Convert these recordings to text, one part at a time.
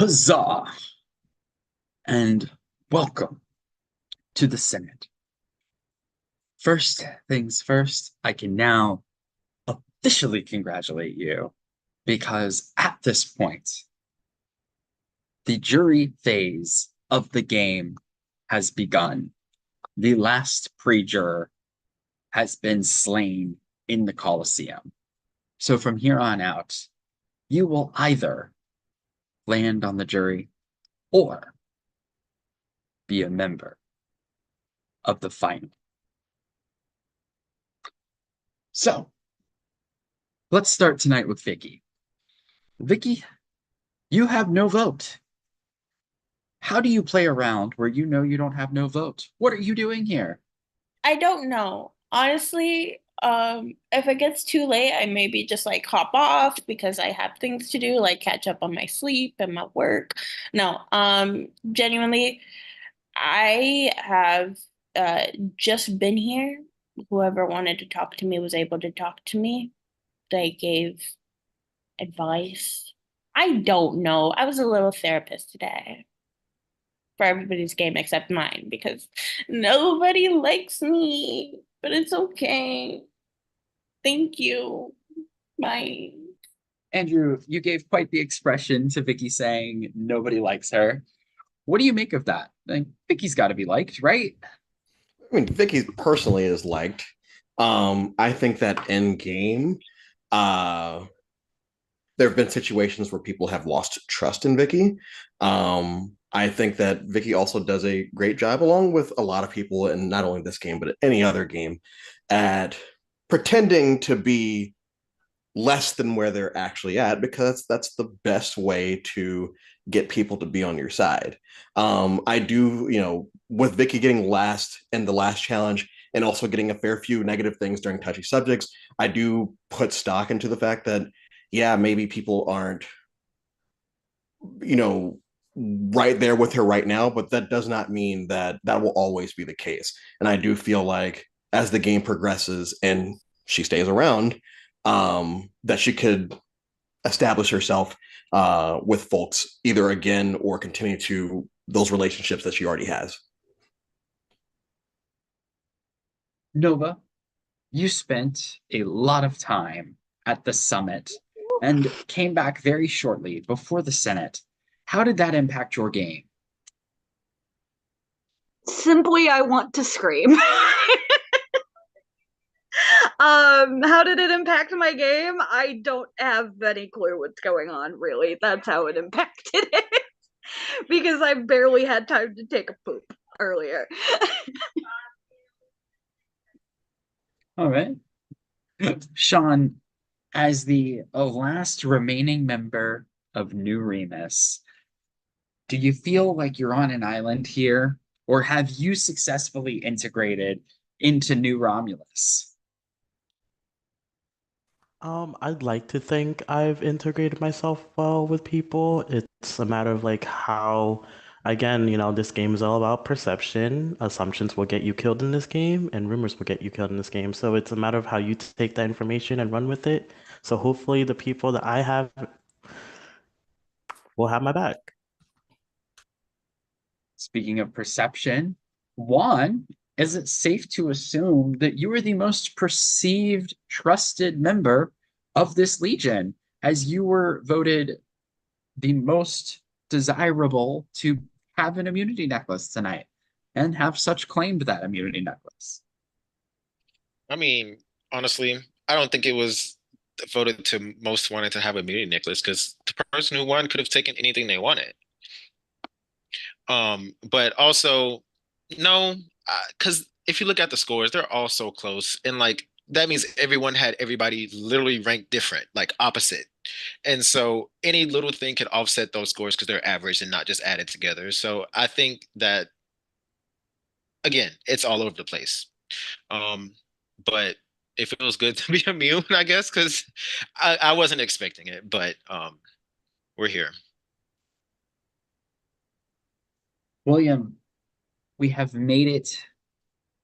Huzzah! And welcome to the Senate. First things first, I can now officially congratulate you because at this point, the jury phase of the game has begun. The last pre-juror has been slain in the Colosseum. So from here on out, you will either land on the jury or be a member of the final. So let's start tonight with Vicky. Vicky, you have no vote. How do you play around where you know you don't have no vote? What are you doing here? I don't know. Honestly, if it gets too late, I maybe just like hop off because I have things to do, like catch up on my sleep and my work. No, genuinely, I have uh just been here. Whoever wanted to talk to me was able to talk to me. They gave advice. I don't know. I was a little therapist today for everybody's game except mine because nobody likes me, but it's okay. Thank you. Bye. Andrew, you gave quite the expression to Vicky saying nobody likes her. What do you make of that? Like, Vicky's got to be liked, right? I mean, Vicky personally is liked. I think that in game, uh, there have been situations where people have lost trust in Vicky. I think that Vicky also does a great job, along with a lot of people, in not only this game but any other game, at pretending to be less than where they're actually at, because that's the best way to get people to be on your side. I do, with Vicky getting last in the last challenge and also getting a fair few negative things during touchy subjects, I do put stock into the fact that, yeah, maybe people aren't, you know, right there with her right now, but that does not mean that that will always be the case. And I do feel like as the game progresses and she stays around, that she could establish herself with folks either again or continue to those relationships that she already has. Nova, you spent a lot of time at the summit and came back very shortly before the Senate. How did that impact your game? Simply, I want to scream. How did it impact my game? I don't have any clue what's going on, really. That's how it impacted it. Because I barely had time to take a poop earlier. All right. Sean, as the last remaining member of New Remus, do you feel like you're on an island here, or have you successfully integrated into New Romulus? I'd like to think I've integrated myself well with people. It's a matter of like how, again, this game is all about perception. Assumptions will get you killed in this game, and rumors will get you killed in this game. So it's a matter of how you take that information and run with it. So hopefully the people that I have will have my back. Speaking of perception, Juan, is it safe to assume that you are the most perceived, trusted member of this Legion, as you were voted the most desirable to have an immunity necklace tonight and have such claim to that immunity necklace? I mean, honestly, I don't think it was voted to most wanted to have a immunity necklace because the person who won could have taken anything they wanted. But also, no, because if you look at the scores, they're all so close, and like that means everyone had everybody literally ranked different, like opposite. And so any little thing could offset those scores because they're average and not just added together. So I think that again, it's all over the place. Um, but it feels good to be immune, I guess, because I wasn't expecting it, but we're here. William, we have made it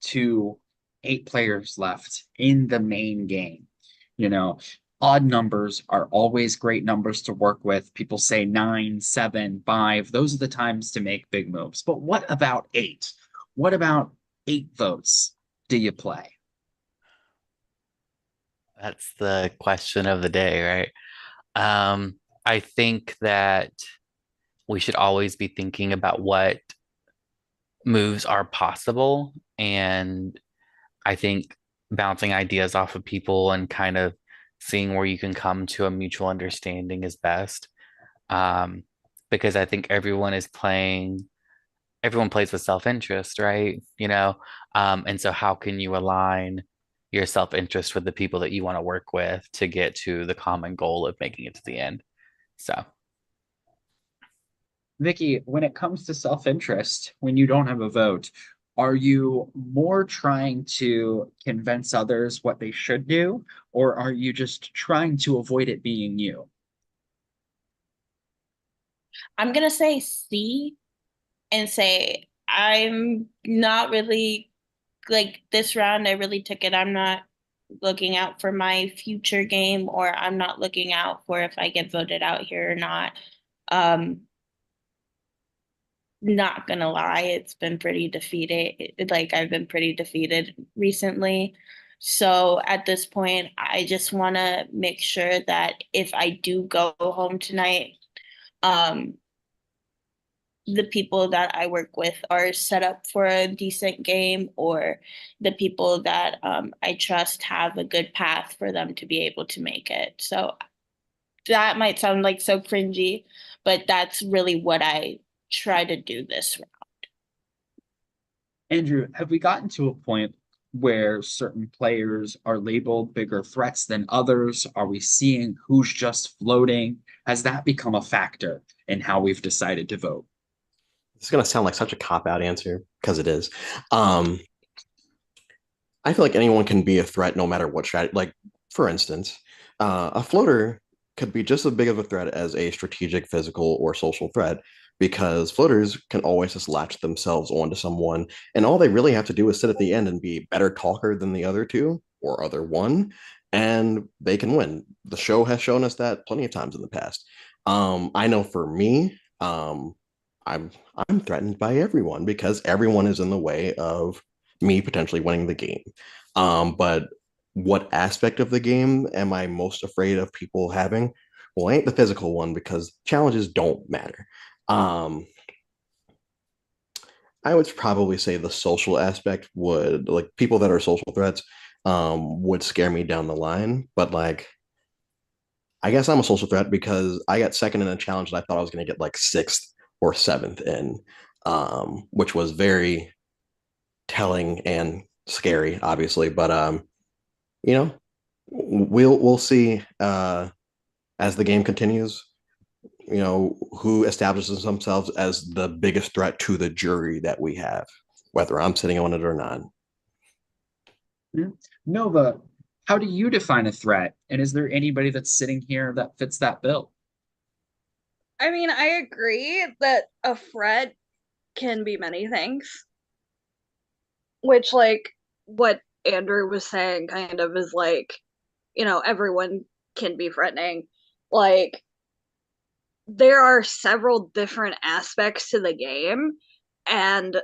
to 8 players left in the main game. You know, Odd numbers are always great numbers to work with. People say 9, 7, 5. Those are the times to make big moves. But what about 8? What about 8 votes do you play? That's the question of the day, right? I think that we should always be thinking about what moves are possible. And I think bouncing ideas off of people and kind of seeing where you can come to a mutual understanding is best. Because I think everyone plays with self-interest, right? And so how can you align your self-interest with the people that you want to work with to get to the common goal of making it to the end? So Vicky, when it comes to self-interest, when you don't have a vote, are you more trying to convince others what they should do, or are you just trying to avoid it being you? I'm gonna say C and say I'm not really like this round. I really took it. I'm not looking out for my future game, or I'm not looking out for if I get voted out here or not. Um, Not gonna lie, it's been pretty defeated. Like I've been pretty defeated recently. So at this point, I just want to make sure that if I do go home tonight, um, the people that I work with are set up for a decent game, or the people that I trust have a good path for them to be able to make it. So that might sound like so cringy, but that's really what I try to do this round. Andrew, have we gotten to a point where certain players are labeled bigger threats than others? Are we seeing who's just floating? Has that become a factor in how we've decided to vote? It's going to sound like such a cop-out answer because it is. I feel like anyone can be a threat no matter what strategy. Like, for instance, a floater could be just as big of a threat as a strategic, physical, or social threat because floaters can always just latch themselves onto someone, and all they really have to do is sit at the end and be a better talker than the other two or other one, and they can win. The show has shown us that plenty of times in the past. I know for me, I'm I'm threatened by everyone because everyone is in the way of me potentially winning the game. But what aspect of the game am I most afraid of people having? Well, it ain't the physical one because challenges don't matter. Um, I would probably say the social aspect would like people that are social threats would scare me down the line. But like, I guess I'm a social threat because I got second in a challenge that I thought I was going to get like sixth or seventh in, which was very telling and scary, obviously. But you know, we'll see as the game continues. You know, who establishes themselves as the biggest threat to the jury that we have, whether I'm sitting on it or not. Nova, how do you define a threat? And is there anybody that's sitting here that fits that bill? I mean, I agree that a threat can be many things, which, like, what Andrew was saying kind of is like, everyone can be threatening. Like, there are several different aspects to the game, and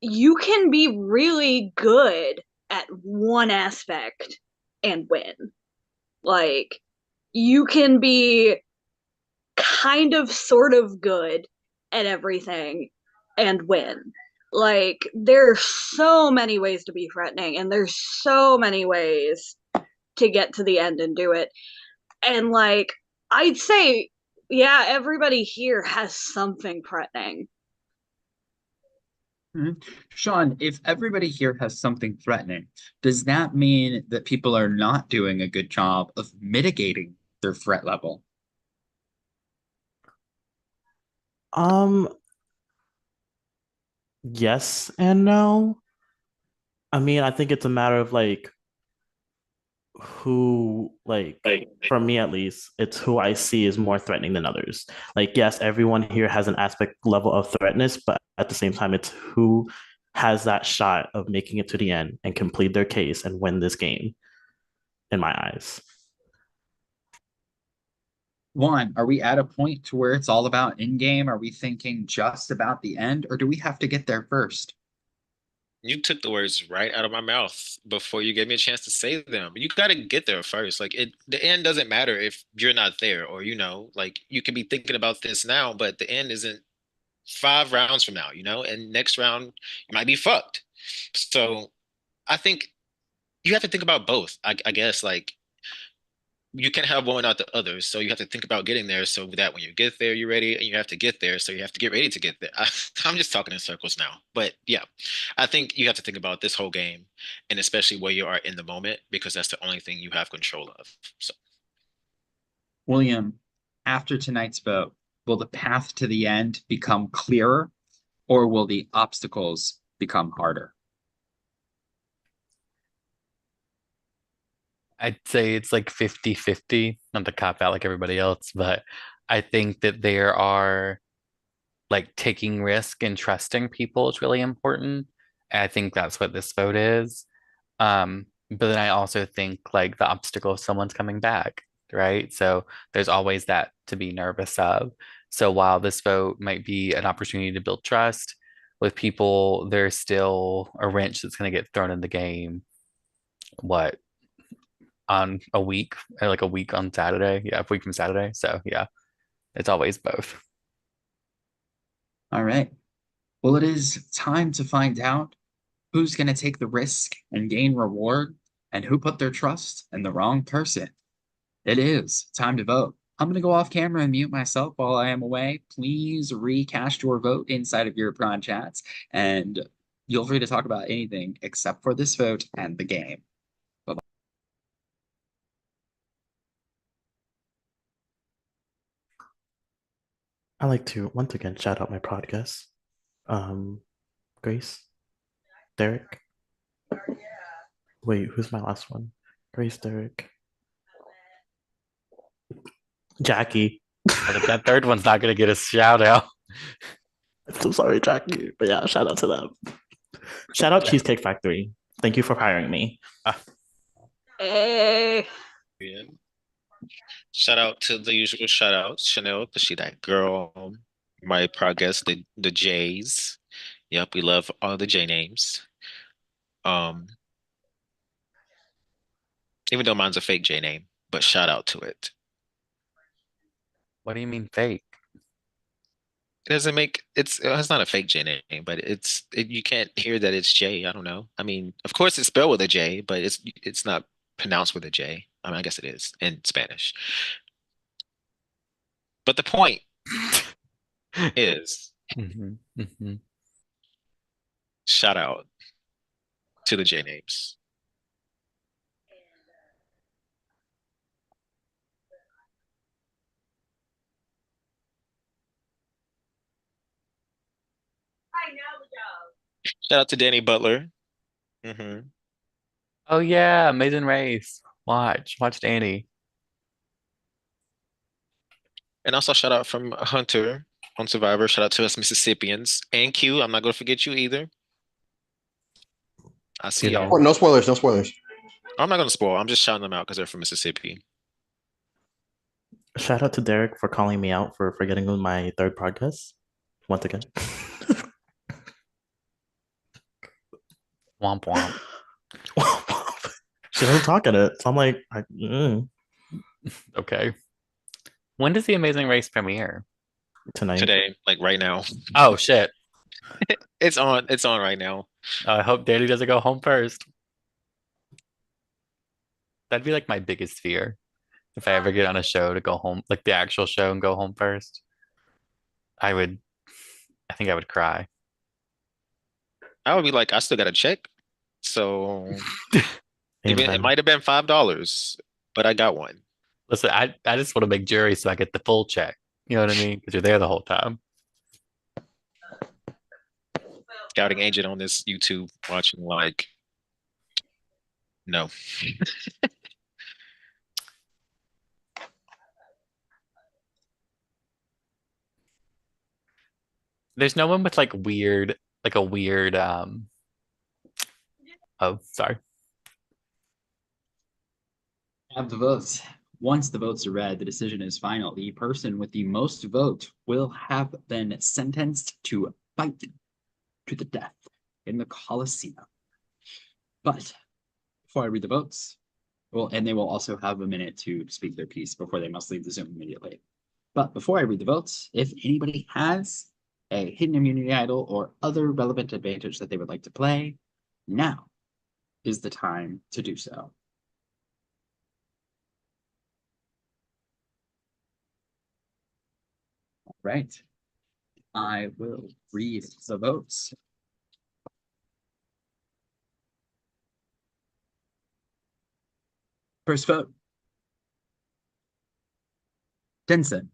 you can be really good at one aspect and win. Like, you can be kind of sort of good at everything and win. Like, there's so many ways to be threatening, and there's so many ways to get to the end and do it. And like, I'd say, yeah, everybody here has something threatening. Sean, if everybody here has something threatening, does that mean that people are not doing a good job of mitigating their threat level? Um, yes and no. I mean, I think it's a matter of like who, like, for me at least, it's who I see is more threatening than others. Like, yes, everyone here has an aspect level of threatness, but at the same time, it's who has that shot of making it to the end and complete their case and win this game, in my eyes. One, are we at a point to where it's all about in-game? Are we thinking just about the end, or do we have to get there first? You took the words right out of my mouth before you gave me a chance to say them. You got to get there first. Like the end doesn't matter if you're not there, or like you can be thinking about this now, but the end isn't 5 rounds from now, and next round you might be fucked. So I think you have to think about both. I guess like you can't have one without the other. So you have to think about getting there so that when you get there, you're ready, and you have to get there. So you have to get ready to get there. I'm just talking in circles now. But yeah, I think you have to think about this whole game and especially where you are in the moment, because that's the only thing you have control of. So William, after tonight's vote, will the path to the end become clearer, or will the obstacles become harder? I'd say it's like 50-50, not to cop out like everybody else, but I think that there are like taking risk and trusting people is really important. And I think that's what this vote is. But then I also think like the obstacle of someone's coming back, right? So there's always that to be nervous of. So while this vote might be an opportunity to build trust with people, there's still a wrench that's going to get thrown in the game. What, on a week, like a week on Saturday? Yeah, a week from Saturday. So yeah, it's always both. All right. Well, it is time to find out who's going to take the risk and gain reward, and who put their trust in the wrong person. It is time to vote. I'm going to go off camera and mute myself while I am away. Please recast your vote inside of your Prime chats, and feel free to talk about anything except for this vote and the game. Bye-bye. I like to once again shout out my podcast. Grace, Derek. Wait, who's my last one? Grace, Derek, Jackie. That third one's not going to get a shout out. I'm so sorry, Jackie. But yeah, shout out to them. Shout out Cheesecake Factory. Thank you for hiring me. Hey. yeah. Shout out to the usual shout outs, Chanel, because she that girl. My progress, the J's. Yep, we love all the J names. Even though mine's a fake J name, but shout out to it. What do you mean fake? It doesn't make it's not a fake J name, but you can't hear that it's J. I don't know. I mean, of course it's spelled with a J, but it's not pronounced with a J. I mean, I guess it is in Spanish. But the point is, shout out to the J names. Shout out to Danny Butler. Oh yeah, Amazing Race. Watch Danny. And also shout out from Hunter on Survivor. Shout out to us Mississippians. And Q, I'm not gonna forget you either. I see y'all. Oh, no spoilers, no spoilers. I'm not gonna spoil. I'm just shouting them out because they're from Mississippi. Shout out to Derek for calling me out for forgetting my third podcast. Once again. Womp womp. She doesn't talk in it. So I'm like, Okay. When does The Amazing Race premiere? Tonight. Today, like right now. Oh shit. It's on right now. I hope Danny doesn't go home first. That'd be like my biggest fear. If I ever get on a show to go home, like the actual show, and go home first. I think I would cry. I would be like, I still got a check. So it might have been $5, but I got one. Listen, I just want to make jury so I get the full check. You know what I mean? Because you're there the whole time. Scouting agent on this YouTube watching like, no. There's no one with like a weird, oh, sorry. Have the votes. Once the votes are read, the decision is final. The person with the most vote will have been sentenced to fight to the death in the Colosseum. But before I read the votes, well, and they will also have a minute to speak their piece before they must leave the Zoom immediately. But before I read the votes, if anybody has a hidden immunity idol or other relevant advantage that they would like to play, now is the time to do so. All right. I will read the votes. First vote. Denson.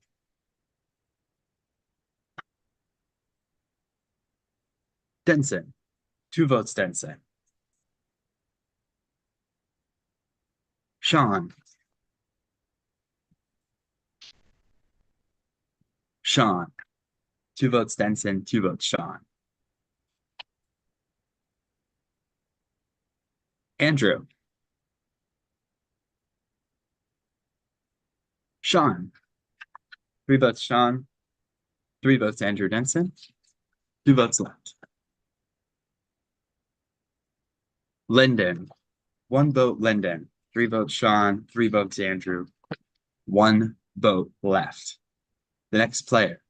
Denson. 2 votes, Denson. Sean. Sean. 2 votes, Denson. 2 votes, Sean. Andrew. Sean. 3 votes, Sean. 3 votes, Andrew Denson. 2 votes left. Lyndon. 1 vote, Lyndon. 3 votes, Sean. 3 votes, Andrew. 1 vote left. The next player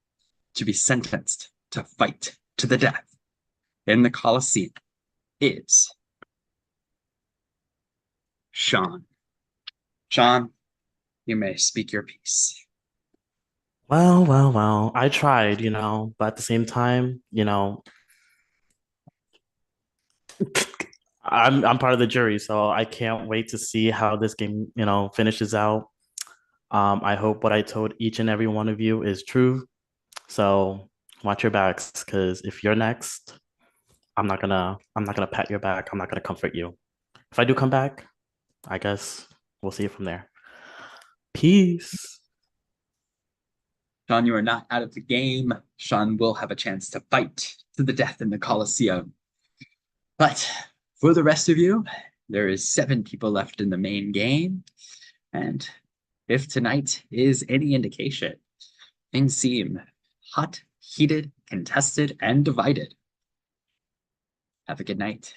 to be sentenced to fight to the death in the Colosseum is Sean. Sean, you may speak your piece. Well, I tried, but at the same time, I'm part of the jury, so I can't wait to see how this game, finishes out. I hope what I told each and every one of you is true. So watch your backs, because if you're next, I'm not gonna pat your back. I'm not gonna comfort you. If I do come back, I guess we'll see it from there. Peace. Sean, you are not out of the game. Sean will have a chance to fight to the death in the Colosseum. But for the rest of you, there is 7 people left in the main game. And if tonight is any indication, things seem hot, heated, contested, and divided. Have a good night.